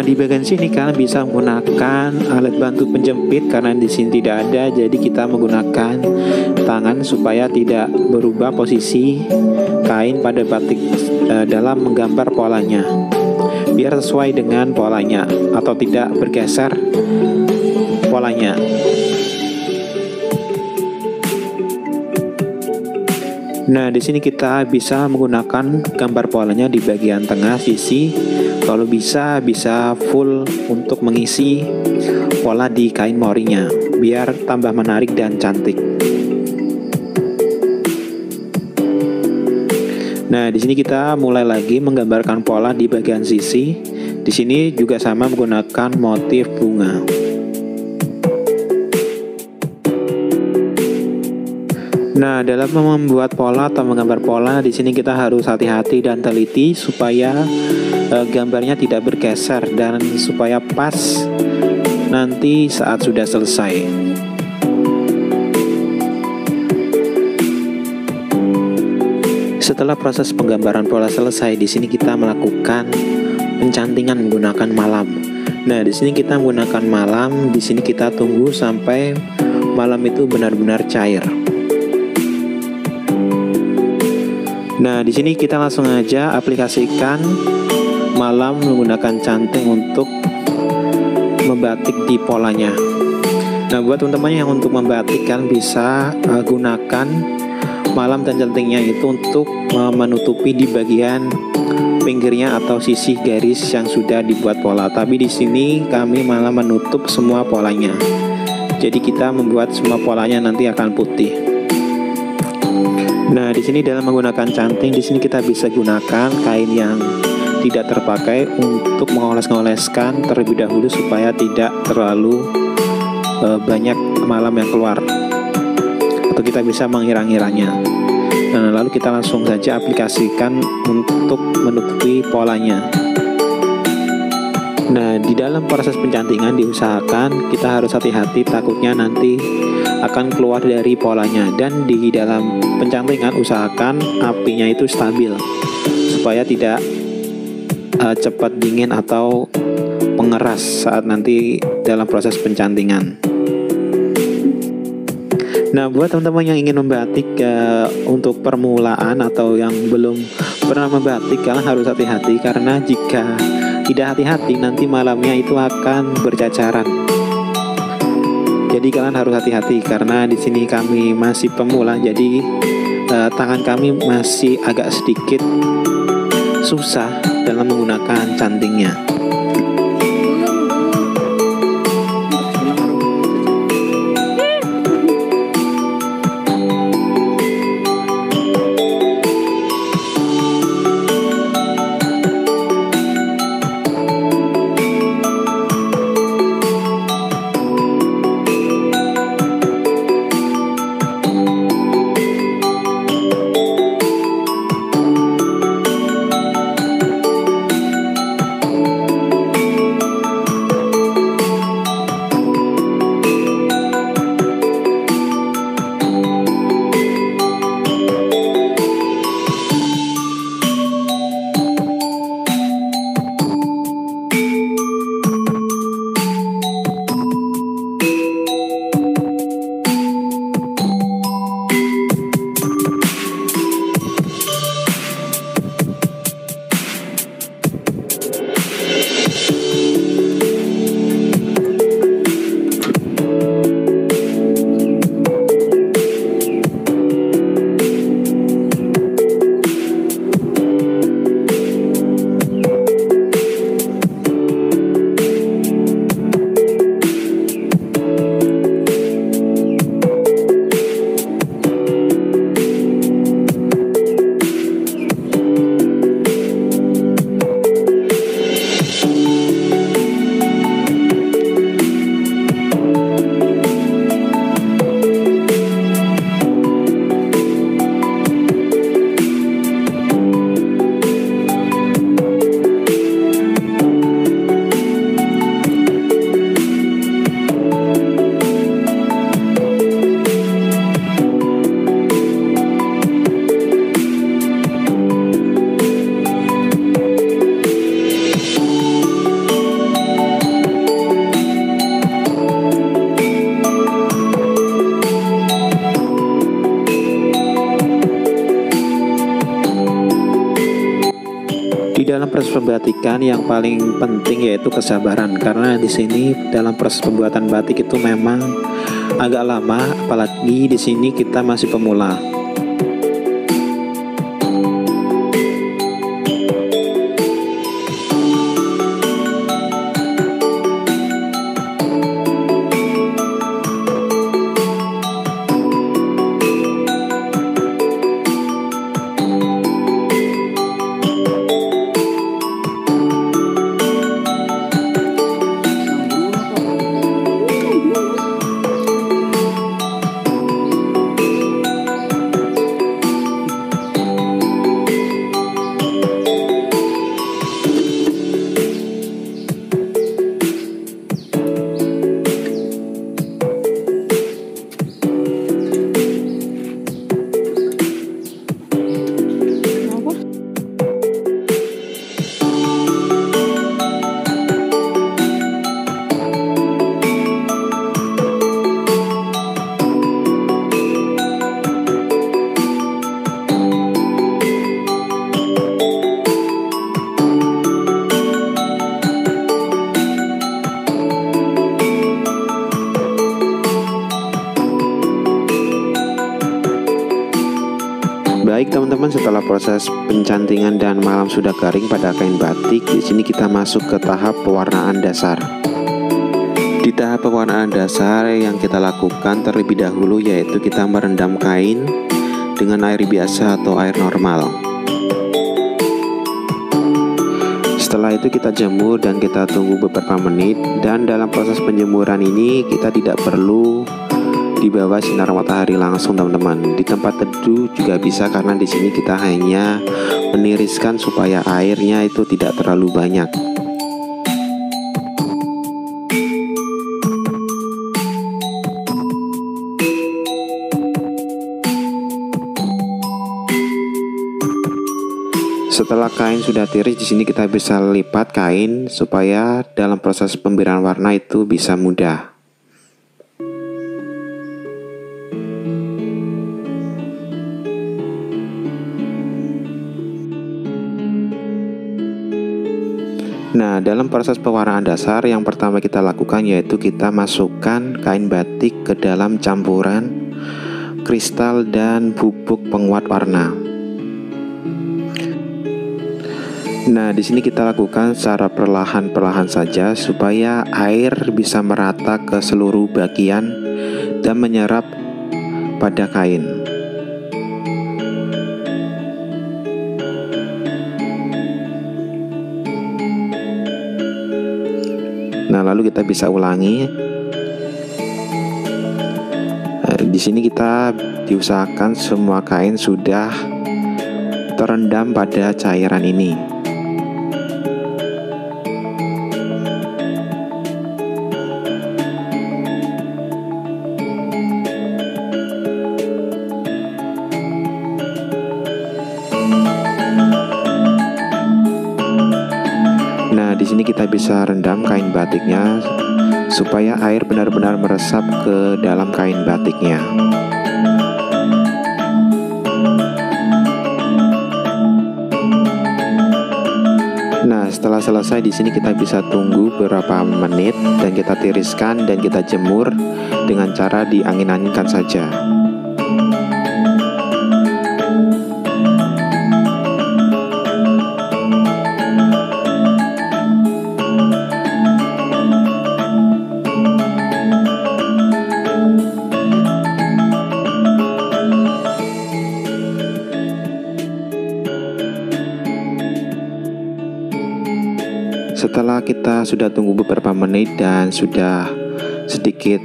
di bagian sini kalian bisa menggunakan alat bantu penjepit karena di sini tidak ada, jadi kita menggunakan tangan supaya tidak berubah posisi kain pada batik dalam menggambar polanya, biar sesuai dengan polanya atau tidak bergeser polanya. Nah, di sini kita bisa menggunakan gambar polanya di bagian tengah sisi. Kalau bisa full untuk mengisi pola di kain morinya, biar tambah menarik dan cantik. Nah, di sini kita mulai lagi menggambarkan pola di bagian sisi. Di sini juga sama menggunakan motif bunga. Nah, dalam membuat pola atau menggambar pola, di sini kita harus hati-hati dan teliti supaya gambarnya tidak bergeser dan supaya pas nanti saat sudah selesai. Setelah proses penggambaran pola selesai, di sini kita melakukan pencantingan menggunakan malam. Nah, di sini kita menggunakan malam. Di sini kita tunggu sampai malam itu benar-benar cair. Nah, di sini kita langsung aja aplikasikan malam menggunakan canting untuk membatik di polanya. Nah, buat teman-teman yang untuk membatik kan bisa gunakan malam dan cantingnya itu untuk menutupi di bagian pinggirnya atau sisi garis yang sudah dibuat pola. Tapi di sini kami malah menutup semua polanya. Jadi kita membuat semua polanya nanti akan putih. Nah, di sini dalam menggunakan canting, di sini kita bisa gunakan kain yang tidak terpakai untuk mengoles-ngoleskan terlebih dahulu supaya tidak terlalu banyak malam yang keluar, atau kita bisa mengira-ngiranya. Nah, lalu kita langsung saja aplikasikan untuk menutupi polanya. Nah, di dalam proses pencantingan diusahakan kita harus hati-hati, takutnya nanti akan keluar dari polanya. Dan di dalam pencantingan usahakan apinya itu stabil supaya tidak cepat dingin atau mengeras saat nanti dalam proses pencantingan. Nah, buat teman-teman yang ingin membatik untuk permulaan atau yang belum pernah membatik, kalian harus hati-hati karena jika tidak hati-hati nanti malamnya itu akan bercacaran. Jadi kalian harus hati-hati karena di sini kami masih pemula, jadi tangan kami masih agak sedikit susah dalam menggunakan cantingnya. dalam proses pembatikan yang paling penting yaitu kesabaran, karena di sini dalam proses pembuatan batik itu memang agak lama, apalagi di sini kita masih pemula. Baik teman-teman, setelah proses pencantingan dan malam sudah garing pada kain batik, di sini kita masuk ke tahap pewarnaan dasar. Di tahap pewarnaan dasar yang kita lakukan terlebih dahulu yaitu kita merendam kain dengan air biasa atau air normal. Setelah itu kita jemur dan kita tunggu beberapa menit, dan dalam proses penjemuran ini kita tidak perlu di bawah sinar matahari langsung teman-teman. Di tempat teduh juga bisa, karena di sini kita hanya meniriskan supaya airnya itu tidak terlalu banyak. Setelah kain sudah tiris, di sini kita bisa lipat kain supaya dalam proses pemberian warna itu bisa mudah. Nah, dalam proses pewarnaan dasar yang pertama kita lakukan yaitu kita masukkan kain batik ke dalam campuran kristal dan bubuk penguat warna. Nah, di sini kita lakukan secara perlahan-perlahan saja supaya air bisa merata ke seluruh bagian dan menyerap pada kain. Nah, lalu kita bisa ulangi. Di sini kita diusahakan semua kain sudah terendam pada cairan ini. Di sini kita bisa rendam kain batiknya supaya air benar-benar meresap ke dalam kain batiknya. Nah, setelah selesai di sini kita bisa tunggu beberapa menit dan kita tiriskan dan kita jemur dengan cara diangin-anginkan saja. Setelah kita sudah tunggu beberapa menit dan sudah sedikit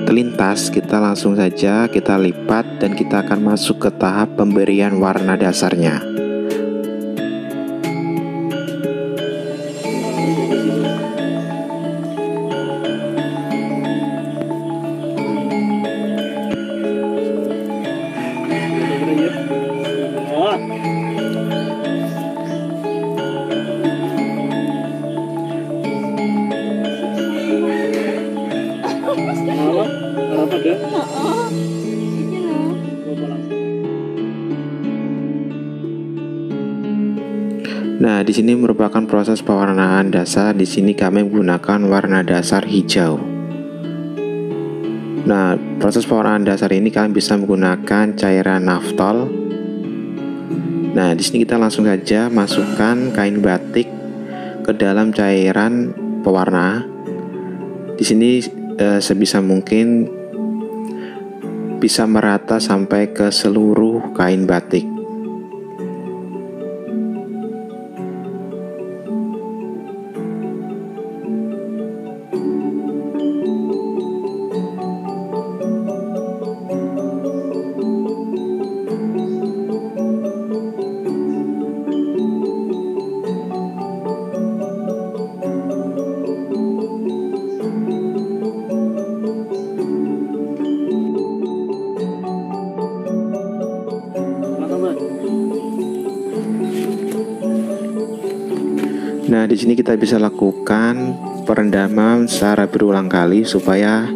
terlintas, kita langsung saja kita lipat dan kita akan masuk ke tahap pemberian warna dasarnya. Nah, di sini merupakan proses pewarnaan dasar. Di sini kami menggunakan warna dasar hijau. Nah, proses pewarnaan dasar ini kalian bisa menggunakan cairan naftol. Nah, di sini kita langsung saja masukkan kain batik ke dalam cairan pewarna. Di sini sebisa mungkin bisa merata sampai ke seluruh kain batik. Nah, di sini kita bisa lakukan perendaman secara berulang kali supaya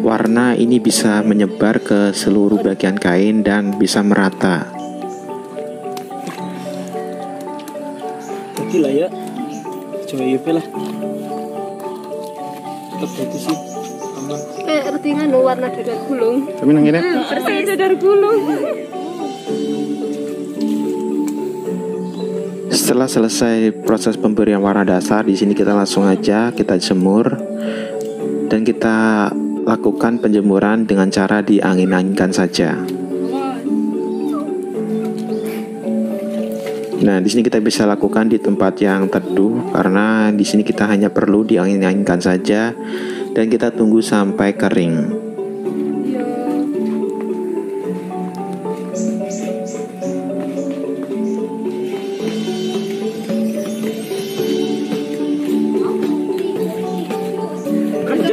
warna ini bisa menyebar ke seluruh bagian kain dan bisa merata. Lagi lah ya, coba UV lah. Tetap itu sih aman. Artinya no warna dadar gulung. Tapi nang ini Persis dadar gulung. setelah selesai proses pemberian warna dasar, di sini kita langsung aja kita jemur dan kita lakukan penjemuran dengan cara diangin-anginkan saja. Nah, di sini kita bisa lakukan di tempat yang teduh karena di sini kita hanya perlu diangin-anginkan saja dan kita tunggu sampai kering.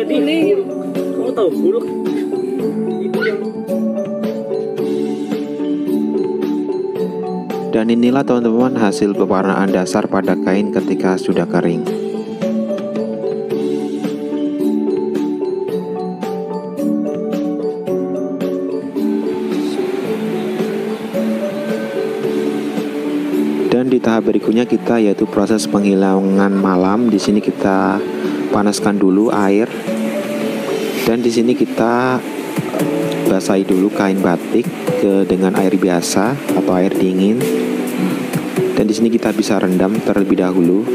Jadi ini kamu tahu buluk itu yang Dan inilah teman-teman hasil pewarnaan dasar pada kain ketika sudah kering. Dan di tahap berikutnya kita yaitu proses penghilangan malam. Di sini kita panaskan dulu air dan di sini kita basahi dulu kain batik dengan air biasa atau air dingin. Dan di sini kita bisa rendam terlebih dahulu.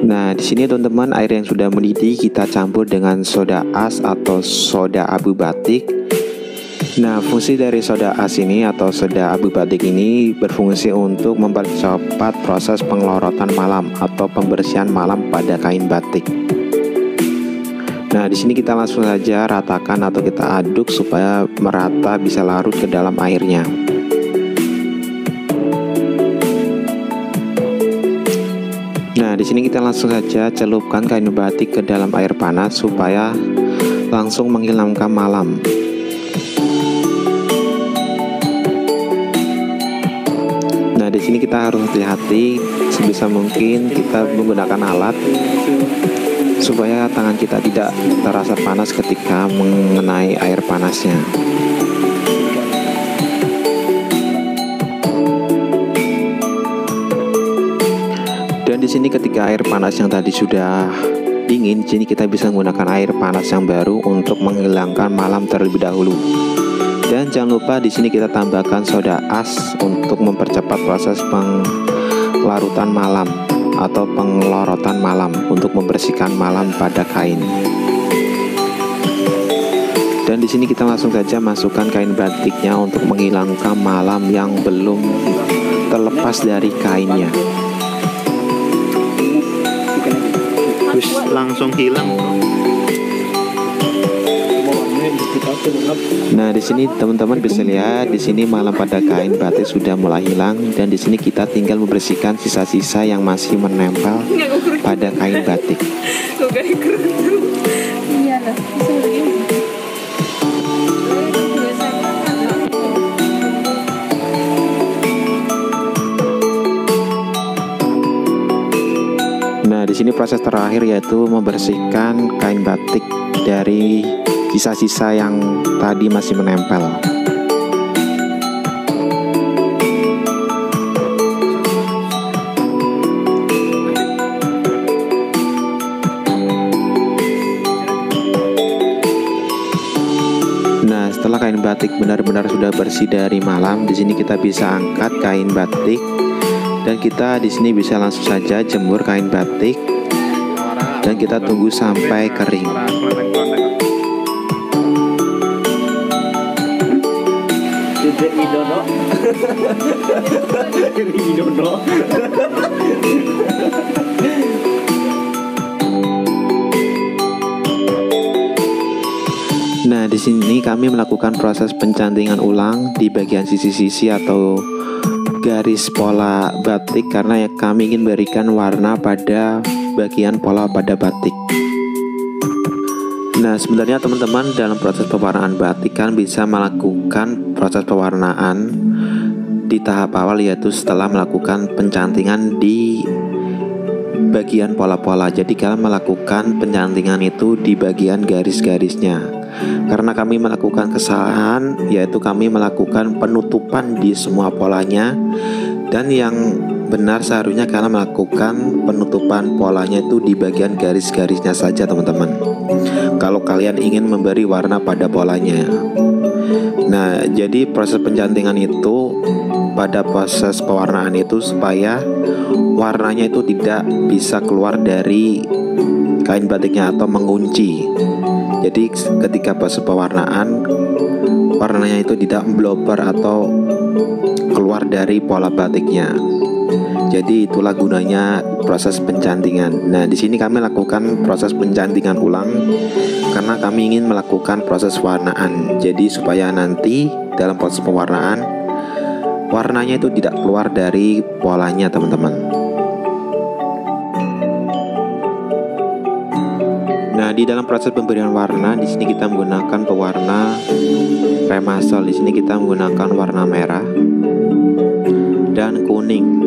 Nah, di sini teman-teman air yang sudah mendidih kita campur dengan soda as atau soda abu batik. Nah, fungsi dari soda as ini atau soda abu batik ini berfungsi untuk mempercepat proses pengelorotan malam atau pembersihan malam pada kain batik. Nah, di sini kita langsung saja ratakan atau kita aduk supaya merata bisa larut ke dalam airnya. Nah, di sini kita langsung saja celupkan kain batik ke dalam air panas supaya langsung menghilangkan malam. Nah, di sini kita harus hati-hati, sebisa mungkin kita menggunakan alat supaya tangan kita tidak terasa panas ketika mengenai air panasnya. Dan di sini ketika air panas yang tadi sudah dingin, di sini kita bisa menggunakan air panas yang baru untuk menghilangkan malam terlebih dahulu. Dan jangan lupa di sini kita tambahkan soda as untuk mempercepat proses penglarutan malam atau pengelorotan malam untuk membersihkan malam pada kain. Dan di sini kita langsung saja masukkan kain batiknya untuk menghilangkan malam yang belum terlepas dari kainnya. Terus langsung hilang. Nah, di sini teman-teman bisa lihat di sini malam pada kain batik sudah mulai hilang dan di sini kita tinggal membersihkan sisa-sisa yang masih menempel pada kain batik. Nah, di di sini proses terakhir yaitu membersihkan kain batik dari sisa-sisa yang tadi masih menempel. Nah, setelah kain batik benar-benar sudah bersih dari malam, di sini kita bisa angkat kain batik dan kita di sini bisa langsung saja jemur kain batik dan kita tunggu sampai kering. Nah, di sini kami melakukan proses pencantingan ulang di bagian sisi-sisi atau garis pola batik karena kami ingin berikan warna pada bagian pola pada batik. Nah, sebenarnya teman-teman dalam proses pewarnaan batik kan bisa melakukan proses pewarnaan di tahap awal, yaitu setelah melakukan pencantingan di bagian pola-pola. Jadi kalian melakukan pencantingan itu di bagian garis-garisnya. Karena kami melakukan kesalahan, yaitu kami melakukan penutupan di semua polanya, dan yang benar seharusnya kalian melakukan penutupan polanya itu di bagian garis-garisnya saja teman-teman, kalau kalian ingin memberi warna pada polanya. Nah, jadi proses pencantingan itu pada proses pewarnaan itu supaya warnanya itu tidak bisa keluar dari kain batiknya atau mengunci. Jadi ketika proses pewarnaan, warnanya itu tidak blobber atau keluar dari pola batiknya. Jadi itulah gunanya proses pencantingan. Nah, di sini kami lakukan proses pencantingan ulang karena kami ingin melakukan proses warnaan. Jadi supaya nanti dalam proses pewarnaan warnanya itu tidak keluar dari polanya, teman-teman. Nah, di dalam proses pemberian warna di sini kita menggunakan pewarna remasol. Di sini kita menggunakan warna merah dan kuning.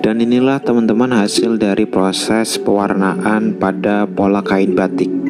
Dan inilah teman-teman hasil dari proses pewarnaan pada pola kain batik.